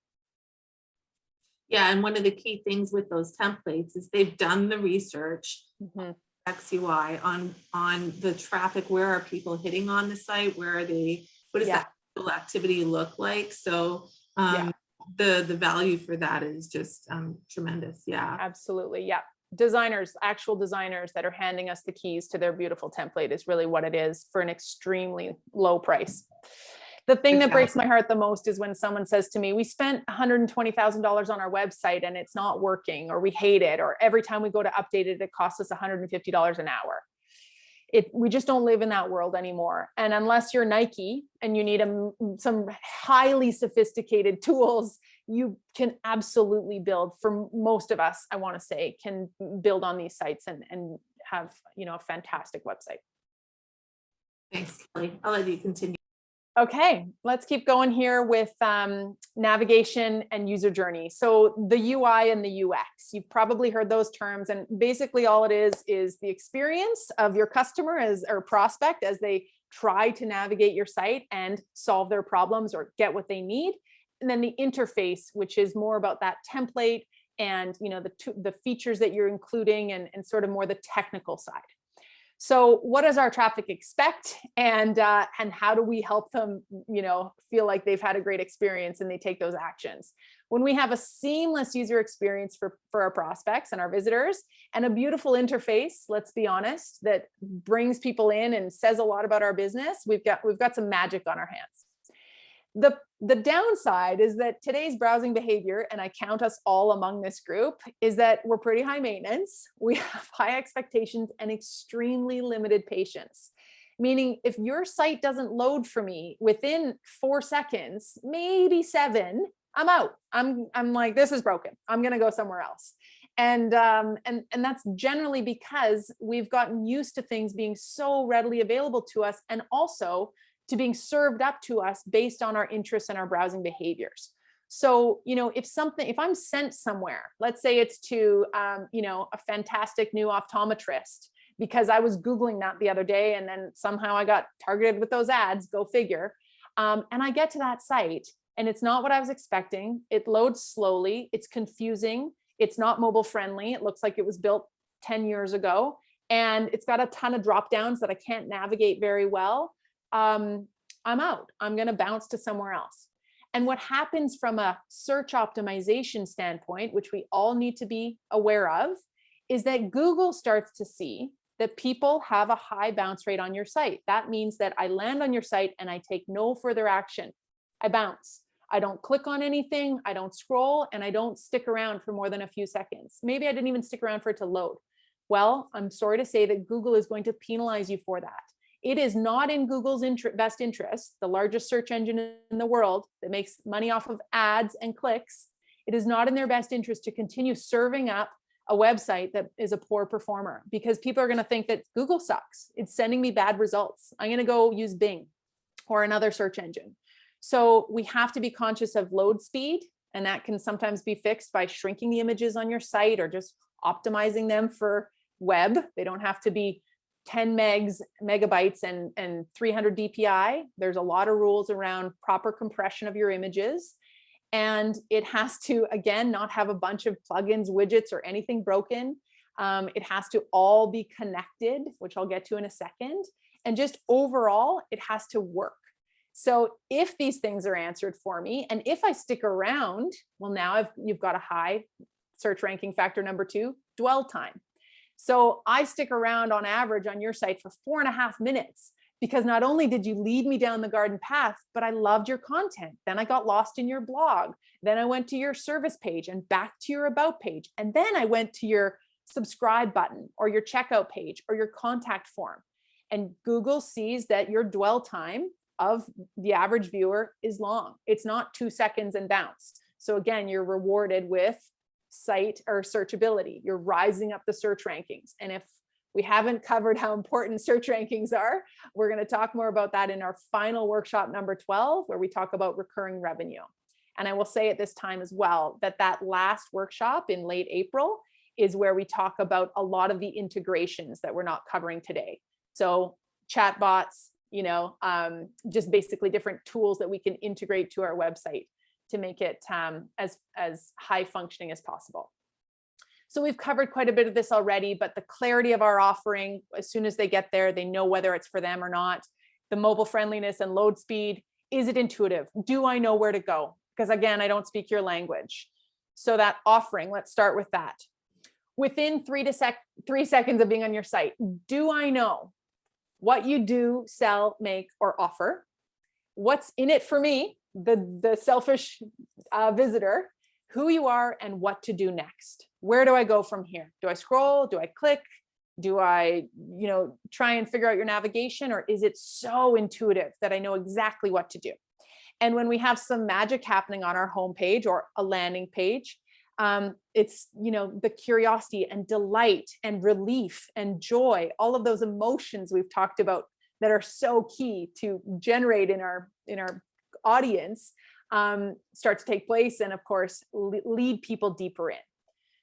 Speaker 1: Yeah, and one of the key things with those templates is they've done the research, XUI, on the traffic. Where are people hitting on the site? Where are they? What does that activity look like? So the value for that is just tremendous. Yeah.
Speaker 2: Absolutely. Yeah. Designers, actual designers that are handing us the keys to their beautiful template is really what it is for an extremely low price. The thing that breaks my heart the most is when someone says to me, we spent $120,000 on our website and it's not working, or we hate it, or every time we go to update it, it costs us $150 an hour. We just don't live in that world anymore. And unless you're Nike and you need some highly sophisticated tools, you can absolutely build, for most of us, I want to say, can build on these sites and have, a fantastic website.
Speaker 1: Thanks, Kelly. I'll let you continue.
Speaker 2: Okay, let's keep going here with navigation and user journey. So the UI and the UX, you've probably heard those terms, and basically all it is the experience of your customer or prospect as they try to navigate your site and solve their problems or get what they need. And then the interface, which is more about that template and the features that you're including and sort of more the technical side. So what does our traffic expect, and how do we help them, feel like they've had a great experience and they take those actions? When we have a seamless user experience for our prospects and our visitors, and a beautiful interface, let's be honest, that brings people in and says a lot about our business, we've got some magic on our hands. The downside is that today's browsing behavior, and I count us all among this group, is that we're pretty high maintenance. We have high expectations and extremely limited patience. Meaning if your site doesn't load for me within 4 seconds, maybe 7, I'm out. I'm like, this is broken. I'm going to go somewhere else. And that's generally because we've gotten used to things being so readily available to us, and also to being served up to us based on our interests and our browsing behaviors. So, if I'm sent somewhere, let's say it's to, a fantastic new optometrist, because I was Googling that the other day and then somehow I got targeted with those ads, go figure. And I get to that site and it's not what I was expecting. It loads slowly. It's confusing. It's not mobile friendly. It looks like it was built 10 years ago. And it's got a ton of drop downs that I can't navigate very well. I'm out. I'm going to bounce to somewhere else. And what happens from a search optimization standpoint, which we all need to be aware of, is that Google starts to see that people have a high bounce rate on your site. That means that I land on your site and I take no further action. I bounce. I don't click on anything. I don't scroll, and I don't stick around for more than a few seconds. Maybe I didn't even stick around for it to load. Well, I'm sorry to say that Google is going to penalize you for that. It is not in Google's best interest, the largest search engine in the world that makes money off of ads and clicks. It is not in their best interest to continue serving up a website that is a poor performer, because people are going to think that Google sucks. It's sending me bad results. I'm going to go use Bing or another search engine. So we have to be conscious of load speed, and that can sometimes be fixed by shrinking the images on your site or just optimizing them for web. They don't have to be 10 megabytes and 300 DPI. There's a lot of rules around proper compression of your images. And it has to, again, not have a bunch of plugins, widgets, or anything broken. It has to all be connected, which I'll get to in a second. And just overall, it has to work. So if these things are answered for me, and if I stick around, well, now you've got a high search ranking factor. Number 2, dwell time. So I stick around on average on your site for 4.5 minutes, because not only did you lead me down the garden path, but I loved your content. Then I got lost in your blog. Then I went to your service page and back to your about page. And then I went to your subscribe button or your checkout page or your contact form. And Google sees that your dwell time of the average viewer is long. It's not 2 seconds and bounce. So again, you're rewarded with site or searchability. You're rising up the search rankings. And if we haven't covered how important search rankings are, we're going to talk more about that in our final workshop number 12, where we talk about recurring revenue. And I will say at this time as well that last workshop in late April is where we talk about a lot of the integrations that we're not covering today. So chatbots, just basically different tools that we can integrate to our website to make it as high functioning as possible. So we've covered quite a bit of this already, but the clarity of our offering, as soon as they get there, they know whether it's for them or not. The mobile friendliness and load speed, is it intuitive? Do I know where to go? because again, I don't speak your language. So that offering, let's start with that. Within 3 seconds of being on your site, do I know what you do, sell, make, or offer? What's in it for me, the selfish visitor, who you are, and what to do next? Where do I go from here? Do I scroll? Do I click? Do I, try and figure out your navigation, or is it so intuitive that I know exactly what to do? And when we have some magic happening on our homepage or a landing page, it's, the curiosity and delight and relief and joy, all of those emotions we've talked about that are so key to generate in our audience, start to take place, and of course, lead people deeper in.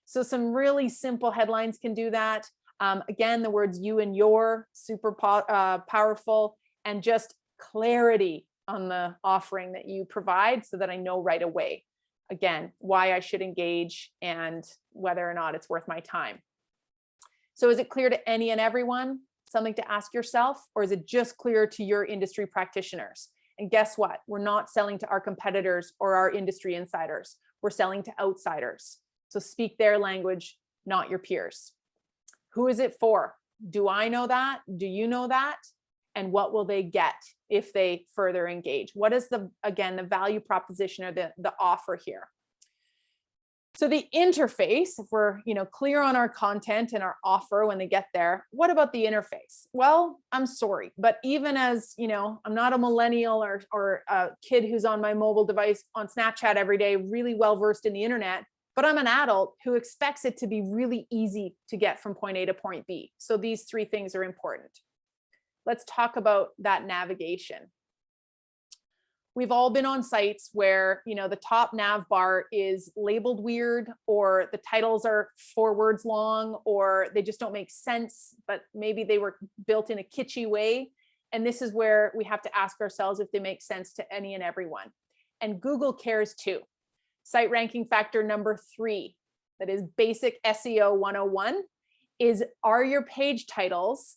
Speaker 2: So some really simple headlines can do that. Again, the words you and your, super powerful, and just clarity on the offering that you provide so that I know right away, again, why I should engage and whether or not it's worth my time. So is it clear to any and everyone? Something to ask yourself, or is it just clear to your industry practitioners? And guess what? We're not selling to our competitors or our industry insiders. We're selling to outsiders. So speak their language, not your peers. Who is it for? Do I know that? Do you know that? And what will they get if they further engage? What is the value proposition or the offer here? So the interface, if we're clear on our content and our offer when they get there, what about the interface? Well, I'm sorry, but even as I'm not a millennial or a kid who's on my mobile device on Snapchat every day, really well versed in the internet, but I'm an adult who expects it to be really easy to get from point A to point B. So these 3 things are important. Let's talk about that navigation. We've all been on sites where, the top nav bar is labeled weird, or the titles are 4 words long, or they just don't make sense, but maybe they were built in a kitschy way. And this is where we have to ask ourselves if they make sense to any and everyone. And Google cares too. Site ranking factor number 3, that is basic SEO 101, is, are your page titles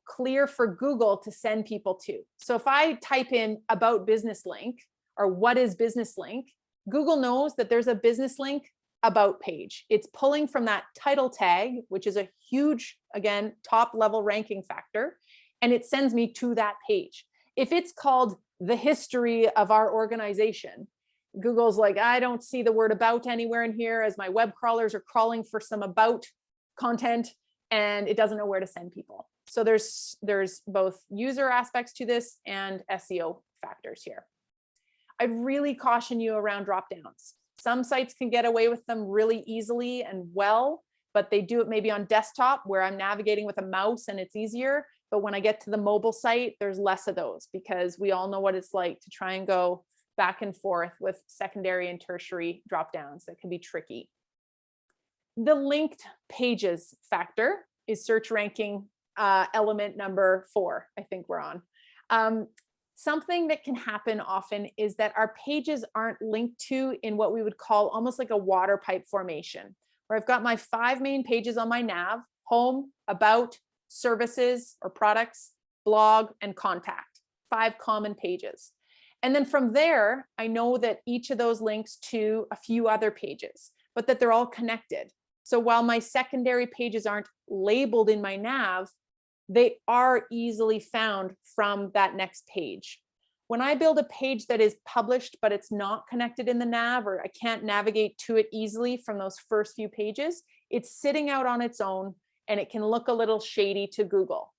Speaker 2: clear for Google to send people to? So if I type in about business link or what is business link, Google knows that there's a business link about page. It's pulling from that title tag, which is a huge, again, top level ranking factor, and it sends me to that page. If it's called the history of our organization, Google's like, I don't see the word about anywhere in here, as my web crawlers are crawling for some about content, and it doesn't know where to send people. So there's both user aspects to this and SEO factors here. I'd really caution you around dropdowns. Some sites can get away with them really easily and well, but they do it maybe on desktop where I'm navigating with a mouse and it's easier. But when I get to the mobile site, there's less of those, because we all know what it's like to try and go back and forth with secondary and tertiary dropdowns that can be tricky. The linked pages factor is search ranking element number 4, I think we're on. Something that can happen often is that our pages aren't linked to in what we would call almost like a water pipe formation, where I've got my 5 main pages on my nav: home, about, services or products, blog, and contact. 5 common pages. And then from there, I know that each of those links to a few other pages, but that they're all connected. So while my secondary pages aren't labeled in my nav, they are easily found from that next page. When I build a page that is published, but it's not connected in the nav, or I can't navigate to it easily from those first few pages, it's sitting out on its own and it can look a little shady to Google.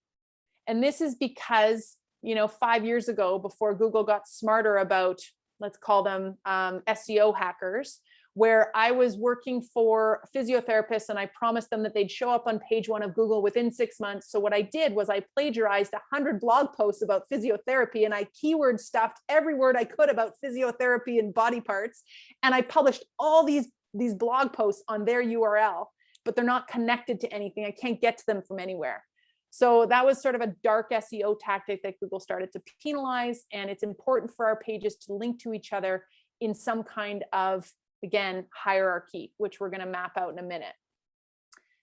Speaker 2: And this is because, 5 years ago, before Google got smarter about, let's call them SEO hackers, where I was working for physiotherapists and I promised them that they'd show up on page 1 of Google within 6 months. So what I did was I plagiarized 100 blog posts about physiotherapy, and I keyword stuffed every word I could about physiotherapy and body parts. And I published all these blog posts on their URL, but they're not connected to anything. I can't get to them from anywhere. So that was sort of a dark SEO tactic that Google started to penalize. And it's important for our pages to link to each other in some kind of, again, hierarchy, which we're going to map out in a minute.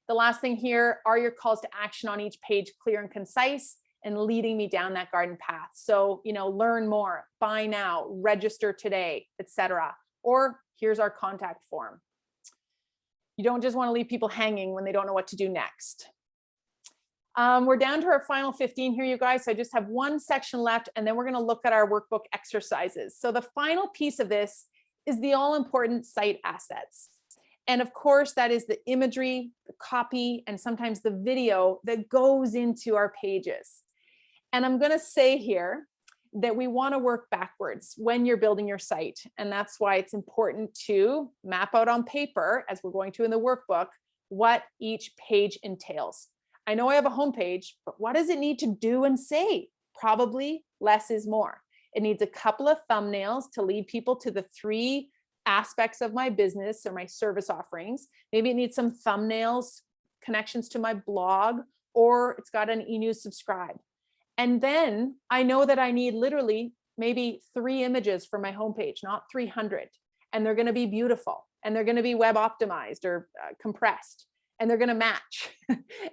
Speaker 2: The last thing here, are your calls to action on each page clear and concise? and leading me down that garden path. So, learn more, buy now, register today, etc. Or here's our contact form. You don't just want to leave people hanging when they don't know what to do next. We're down to our final 15 here, you guys. So I just have one section left, and then we're going to look at our workbook exercises. So the final piece of this is the all-important site assets. And of course, that is the imagery, the copy, and sometimes the video that goes into our pages. And I'm going to say here that we want to work backwards when you're building your site. And that's why it's important to map out on paper, as we're going to in the workbook, what each page entails. I know I have a homepage, but what does it need to do and say? Probably less is more. It needs a couple of thumbnails to lead people to the 3 aspects of my business or my service offerings. Maybe it needs some thumbnails, connections to my blog, or it's got an e-news subscribe. And then I know that I need literally maybe 3 images for my homepage, not 300. And they're going to be beautiful, and they're going to be web optimized or compressed, and they're going to match.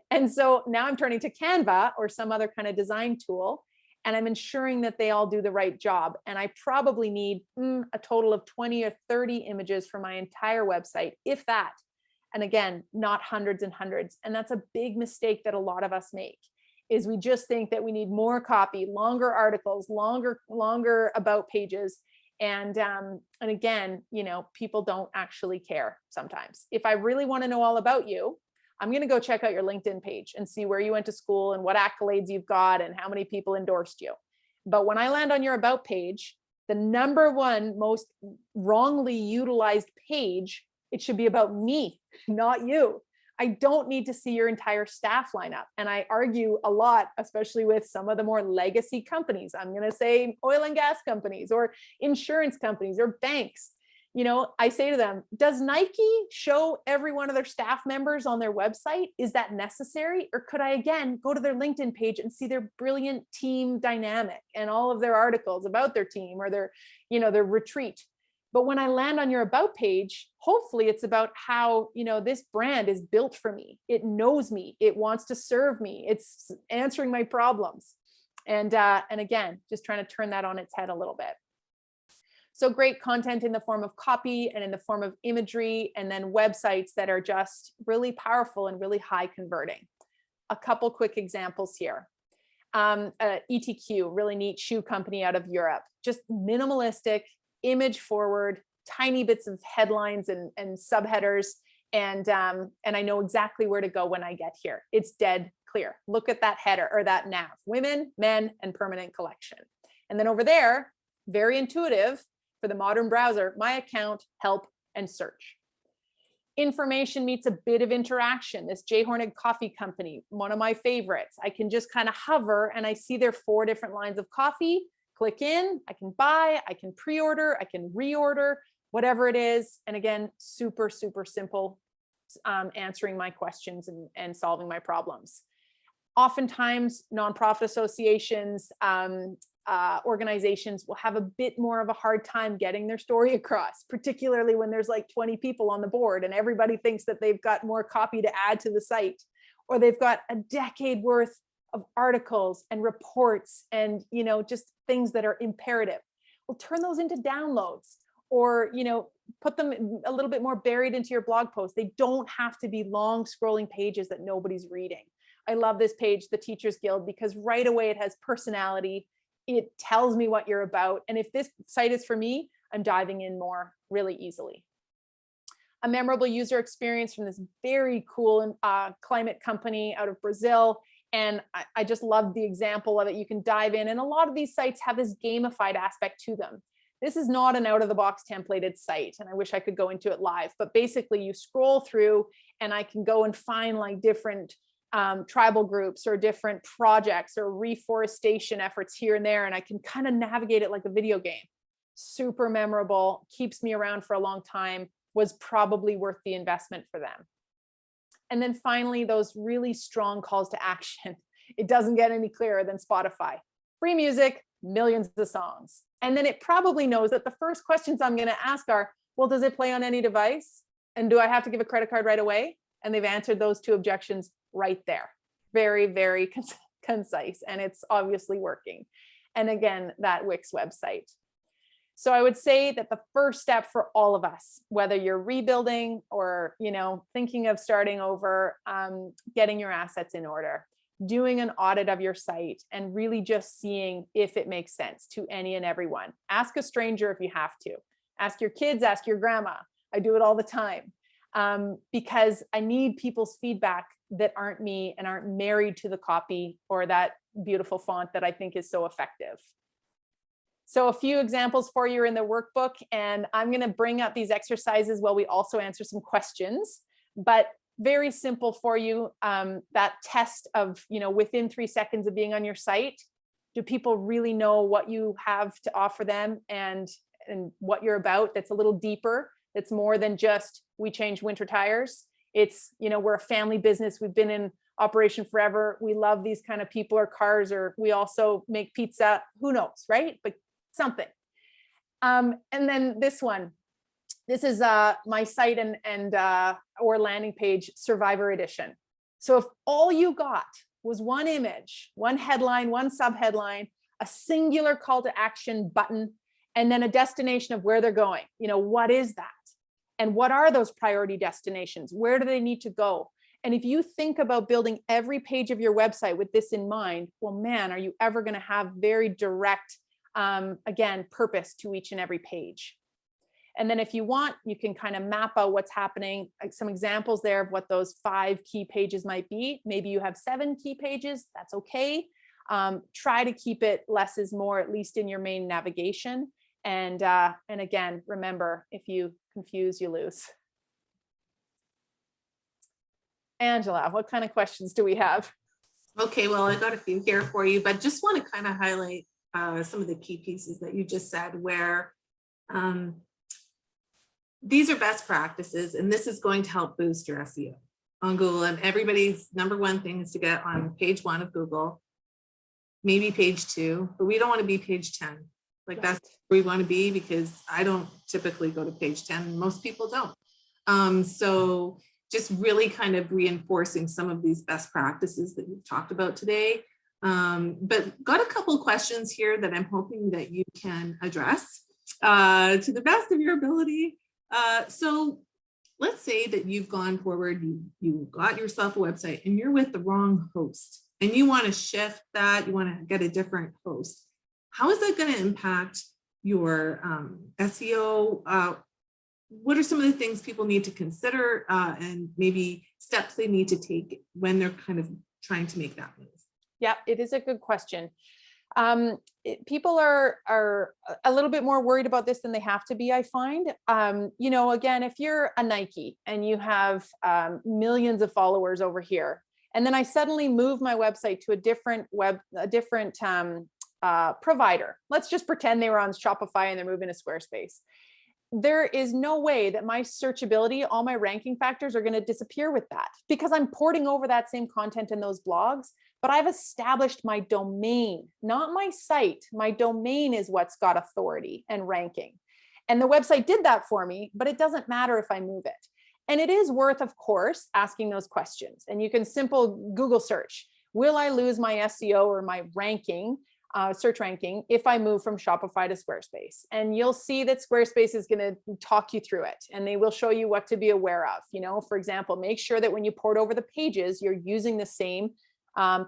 Speaker 2: And so now I'm turning to Canva or some other kind of design tool, and I'm ensuring that they all do the right job. And I probably need a total of 20 or 30 images for my entire website, if that. And again, not hundreds and hundreds. And that's a big mistake that a lot of us make, is we just think that we need more copy, longer articles, longer about pages. And again, people don't actually care sometimes. If I really want to know all about you, I'm going to go check out your LinkedIn page and see where you went to school and what accolades you've got and how many people endorsed you. But when I land on your about page, the number 1 most wrongly utilized page, it should be about me, not you. I don't need to see your entire staff lineup. And I argue a lot, especially with some of the more legacy companies. I'm going to say oil and gas companies or insurance companies or banks. I say to them, does Nike show every one of their staff members on their website? Is that necessary? Or could I, again, go to their LinkedIn page and see their brilliant team dynamic and all of their articles about their team or their retreat? But when I land on your about page, hopefully it's about how, this brand is built for me. It knows me. It wants to serve me. It's answering my problems. And again, just trying to turn that on its head a little bit. So great content in the form of copy and in the form of imagery, and then websites that are just really powerful and really high converting. A couple quick examples here. ETQ, really neat shoe company out of Europe, just minimalistic, image forward, tiny bits of headlines and subheaders. And I know exactly where to go when I get here. It's dead clear. Look at that header or that nav, women, men, and permanent collection. And then over there, very intuitive for the modern browser, my account, help, and search. Information meets a bit of interaction. This J. Hornig coffee company, one of my favorites. I can just kind of hover and I see their 4 different lines of coffee. Click in, I can buy, I can pre-order, I can reorder, whatever it is. And again, super, super simple, answering my questions and solving my problems. Oftentimes, nonprofit associations, organizations will have a bit more of a hard time getting their story across, particularly when there's like 20 people on the board and everybody thinks that they've got more copy to add to the site, or they've got a decade worth of articles and reports and, just things that are imperative. Well, turn those into downloads, or, put them a little bit more buried into your blog post. They don't have to be long scrolling pages that nobody's reading. I love this page, the Teachers Guild, because right away it has personality. It tells me what you're about. And if this site is for me, I'm diving in more really easily. A memorable user experience from this very cool climate company out of Brazil. And I just love the example of it. You can dive in, and a lot of these sites have this gamified aspect to them. This is not an out-of-the-box templated site, and I wish I could go into it live, but basically you scroll through and I can go and find like different tribal groups or different projects or reforestation efforts here and there, and I can kind of navigate it like a video game. Super memorable, keeps me around for a long time, was probably worth the investment for them. And then finally, those really strong calls to action. It doesn't get any clearer than Spotify. Free music, millions of songs. And then it probably knows that the first questions I'm going to ask are, well, does it play on any device? And do I have to give a credit card right away? And they've answered those 2 objections right there. Very, very concise, and it's obviously working. And again, that Wix website. So I would say that the first step for all of us, whether you're rebuilding or, thinking of starting over, getting your assets in order, doing an audit of your site, and really just seeing if it makes sense to any and everyone. Ask a stranger if you have to. Ask your kids, ask your grandma. I do it all the time, because I need people's feedback that aren't me and aren't married to the copy or that beautiful font that I think is so effective. So a few examples for you are in the workbook, and I'm going to bring up these exercises while we also answer some questions, but very simple for you. That test of, within 3 seconds of being on your site, do people really know what you have to offer them and what you're about? That's a little deeper. It's more than just, we change winter tires. It's, we're a family business. We've been in operation forever. We love these kind of people or cars, or we also make pizza. Who knows, right? But something. And then this one. This is my site or landing page, Survivor Edition. So if all you got was one image, one headline, one subheadline, a singular call to action button, and then a destination of where they're going, what is that? And what are those priority destinations? Where do they need to go? And if you think about building every page of your website with this in mind, well, man, are you ever going to have very direct, again, purpose to each and every page? And then if you want, you can kind of map out what's happening, like some examples there of what those 5 key pages might be. Maybe you have 7 key pages, that's okay. Try to keep it less is more, at least in your main navigation. And again, remember, if you confuse, you lose. Angela, what kind of questions do we have?
Speaker 1: Okay, well, I got a few here for you, but just want to kind of highlight some of the key pieces that you just said, where these are best practices, and this is going to help boost your SEO on Google. And everybody's number one thing is to get on page 1 of Google, maybe page 2, but we don't want to be page 10. Like, that's where we want to be, because I don't typically go to page 10. Most people don't. So just really kind of reinforcing some of these best practices that we've talked about today. But got a couple of questions here that I'm hoping that you can address to the best of your ability. So let's say that you've gone forward, you got yourself a website and you're with the wrong host, and you want to shift that, you want to get a different host. How is that going to impact your SEO? What are some of the things people need to consider, and maybe steps they need to take when they're kind of trying to make that move?
Speaker 2: Yeah, it is a good question. People are a little bit more worried about this than they have to be, I find. Again, if you're a Nike and you have millions of followers over here, and then I suddenly move my website to a different provider. Let's just pretend they were on Shopify and they're moving to Squarespace. There is no way that my searchability, all my ranking factors are going to disappear with that, because I'm porting over that same content in those blogs, but I've established my domain, not my site. My domain is what's got authority and ranking. And the website did that for me, but it doesn't matter if I move it. And it is worth, of course, asking those questions. And you can simple Google search, will I lose my SEO or my ranking, search ranking, if I move from Shopify to Squarespace? And you'll see that Squarespace is going to talk you through it, and they will show you what to be aware of. For example, make sure that when you port over the pages, you're using the same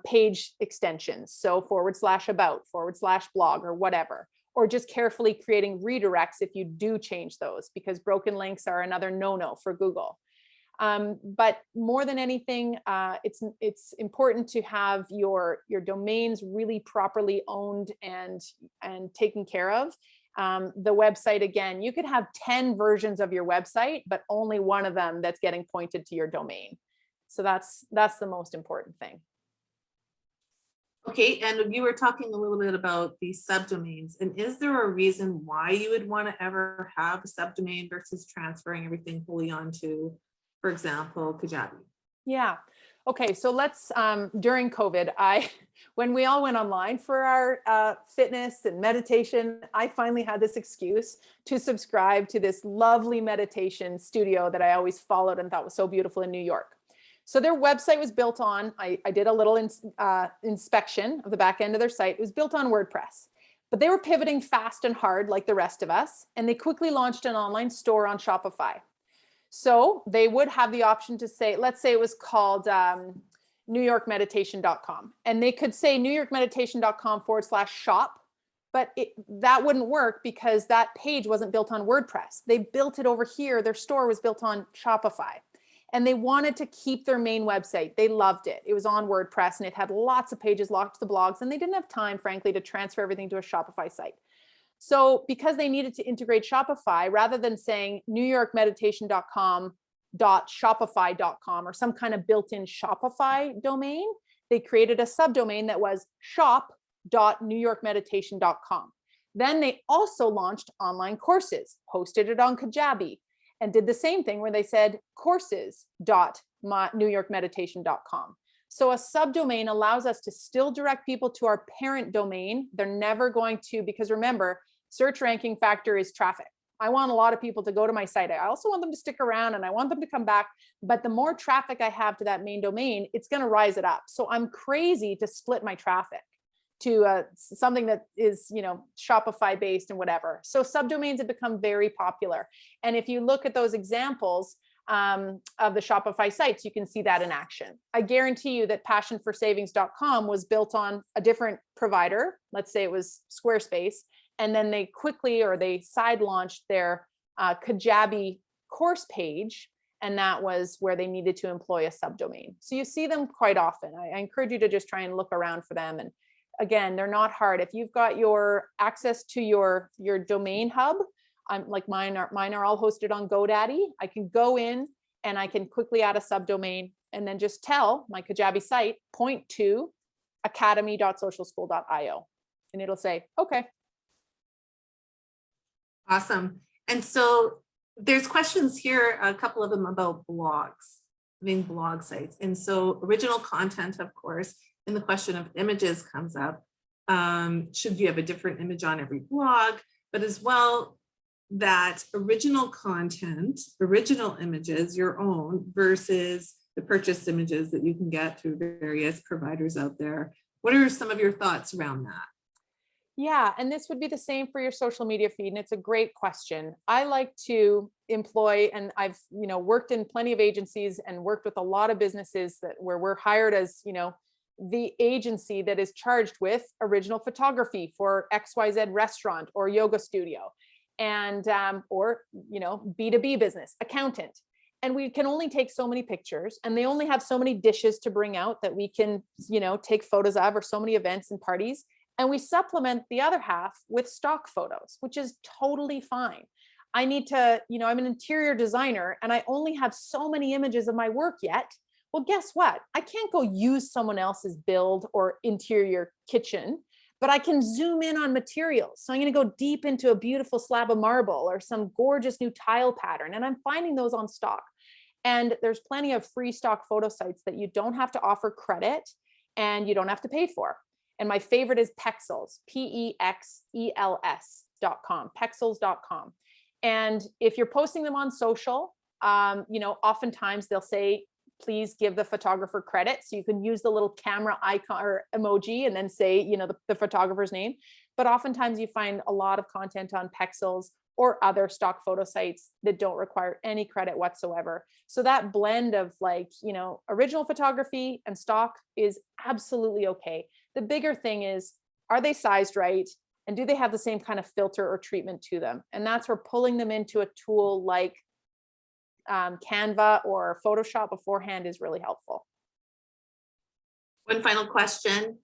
Speaker 2: page extensions. So /about, /blog, or whatever, or just carefully creating redirects if you do change those, because broken links are another no-no for Google. But more than anything, it's important to have your domains really properly owned and taken care of. The website, again, you could have 10 versions of your website, but only one of them that's getting pointed to your domain. So that's the most important thing.
Speaker 1: Okay, and you were talking a little bit about these subdomains, and is there a reason why you would want to ever have a subdomain versus transferring everything fully onto, for example, Kajabi?
Speaker 2: Yeah. Okay. So let's, during COVID, when we all went online for our fitness and meditation, I finally had this excuse to subscribe to this lovely meditation studio that I always followed and thought was so beautiful in New York. So their website was built on, I did a little inspection of the back end of their site. It was built on WordPress, but they were pivoting fast and hard like the rest of us. And they quickly launched an online store on Shopify. So they would have the option to say, let's say it was called newyorkmeditation.com. And they could say newyorkmeditation.com/shop, but that wouldn't work because that page wasn't built on WordPress. They built it over here. Their store was built on Shopify. And they wanted to keep their main website. They loved it. It was on WordPress and it had lots of pages locked to the blogs, and they didn't have time, frankly, to transfer everything to a Shopify site. So because they needed to integrate Shopify, rather than saying newyorkmeditation.com.shopify.com or some kind of built-in Shopify domain, they created a subdomain that was shop.newyorkmeditation.com. Then they also launched online courses, hosted it on Kajabi, and did the same thing where they said courses.newyorkmeditation.com. So a subdomain allows us to still direct people to our parent domain. They're never going to, because remember, search ranking factor is traffic. I want a lot of people to go to my site. I also want them to stick around and I want them to come back. But the more traffic I have to that main domain, it's going to rise it up. So I'm crazy to split my traffic to something that is, Shopify based and whatever. So subdomains have become very popular. And if you look at those examples of the Shopify sites, you can see that in action. I guarantee you that passionforsavings.com was built on a different provider. Let's say it was Squarespace. And then they side launched their Kajabi course page. And that was where they needed to employ a subdomain. So you see them quite often. I encourage you to just try and look around for them. And again, they're not hard. If you've got your access to your domain hub, I'm like mine are all hosted on GoDaddy. I can go in and I can quickly add a subdomain and then just tell my Kajabi site, point to academy.socialschool.io. And it'll say, okay.
Speaker 1: Awesome. And so there's questions here, a couple of them about blogs, blog sites. And so original content, of course, and the question of images comes up. Should you have a different image on every blog, but as well that original content, original images, your own versus the purchased images that you can get through various providers out there. What are some of your thoughts around that?
Speaker 2: Yeah, and this would be the same for your social media feed. And it's a great question. I like to employ, and I've, worked in plenty of agencies and worked with a lot of businesses where we're hired as, the agency that is charged with original photography for XYZ restaurant or yoga studio and, or, B2B business, accountant. And we can only take so many pictures and they only have so many dishes to bring out that we can, take photos of, or so many events and parties. And we supplement the other half with stock photos, which is totally fine. I need to, I'm an interior designer and I only have so many images of my work yet. Well, guess what? I can't go use someone else's build or interior kitchen, but I can zoom in on materials. So I'm going to go deep into a beautiful slab of marble or some gorgeous new tile pattern. And I'm finding those on stock. And there's plenty of free stock photo sites that you don't have to offer credit and you don't have to pay for. And my favorite is Pexels, Pexels.com, Pexels.com. And if you're posting them on social, oftentimes they'll say, please give the photographer credit. So you can use the little camera icon or emoji and then say, the photographer's name. But oftentimes you find a lot of content on Pexels or other stock photo sites that don't require any credit whatsoever. So that blend of original photography and stock is absolutely okay. The bigger thing is, are they sized right? And do they have the same kind of filter or treatment to them? And that's where pulling them into a tool like Canva or Photoshop beforehand is really helpful.
Speaker 1: One final question.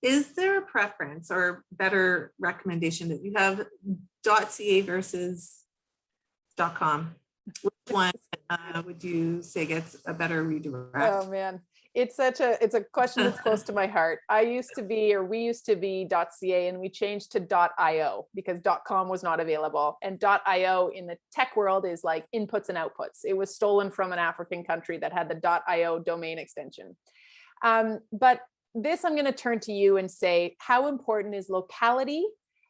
Speaker 1: Is there a preference or better recommendation that you have .ca versus .com? Which one would you say gets a better redirect?
Speaker 2: Oh man, it's a question that's close to my heart. We used to be .ca and we changed to .io because .com was not available. And .io in the tech world is like inputs and outputs. It was stolen from an African country that had the .io domain extension. But this, I'm going to turn to you and say, how important is locality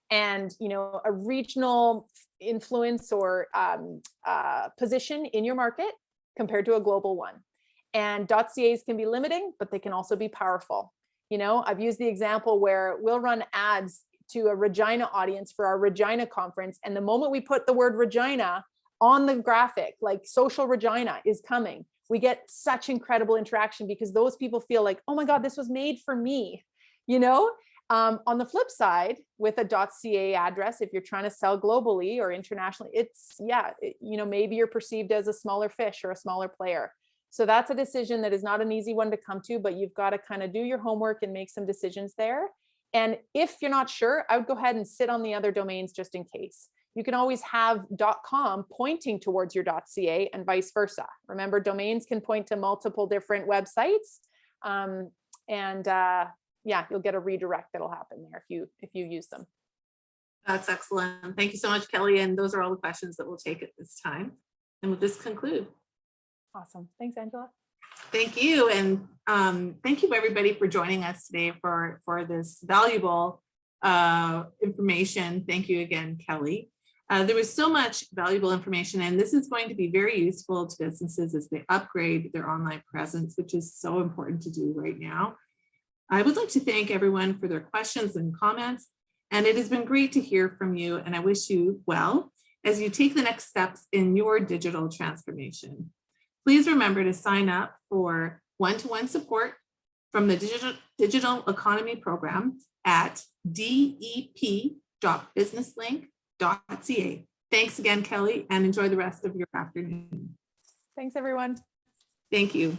Speaker 2: and, a regional influence or position in your market compared to a global one? And .cas can be limiting, but they can also be powerful. You know, I've used the example where we'll run ads to a Regina audience for our Regina conference. And the moment we put the word Regina on the graphic, like social Regina is coming, we get such incredible interaction because those people feel like, oh my God, this was made for me, you know? On the flip side, with a .ca address, if you're trying to sell globally or internationally, it's, you know, maybe you're perceived as a smaller fish or a smaller player. So that's a decision that is not an easy one to come to, but you've got to kind of do your homework and make some decisions there. And if you're not sure, I would go ahead and sit on the other domains just in case. You can always have .com pointing towards your .ca and vice versa. Remember, domains can point to multiple different websites. Yeah, you'll get a redirect that'll happen there if you use them.
Speaker 1: That's excellent. Thank you so much, Kelly. And those are all the questions that we'll take at this time. And we'll just conclude.
Speaker 2: Awesome. Thanks, Angela.
Speaker 1: Thank you. And thank you everybody for joining us today for this valuable information. Thank you again, Kelly. There was so much valuable information, and this is going to be very useful to businesses as they upgrade their online presence, which is so important to do right now. I would like to thank everyone for their questions and comments, and it has been great to hear from you, and I wish you well as you take the next steps in your digital transformation. Please remember to sign up for one-to-one support from the Digital Economy Program at dep.businesslink.ca. Thanks again, Kelly, and enjoy the rest of your afternoon.
Speaker 2: Thanks, everyone.
Speaker 1: Thank you.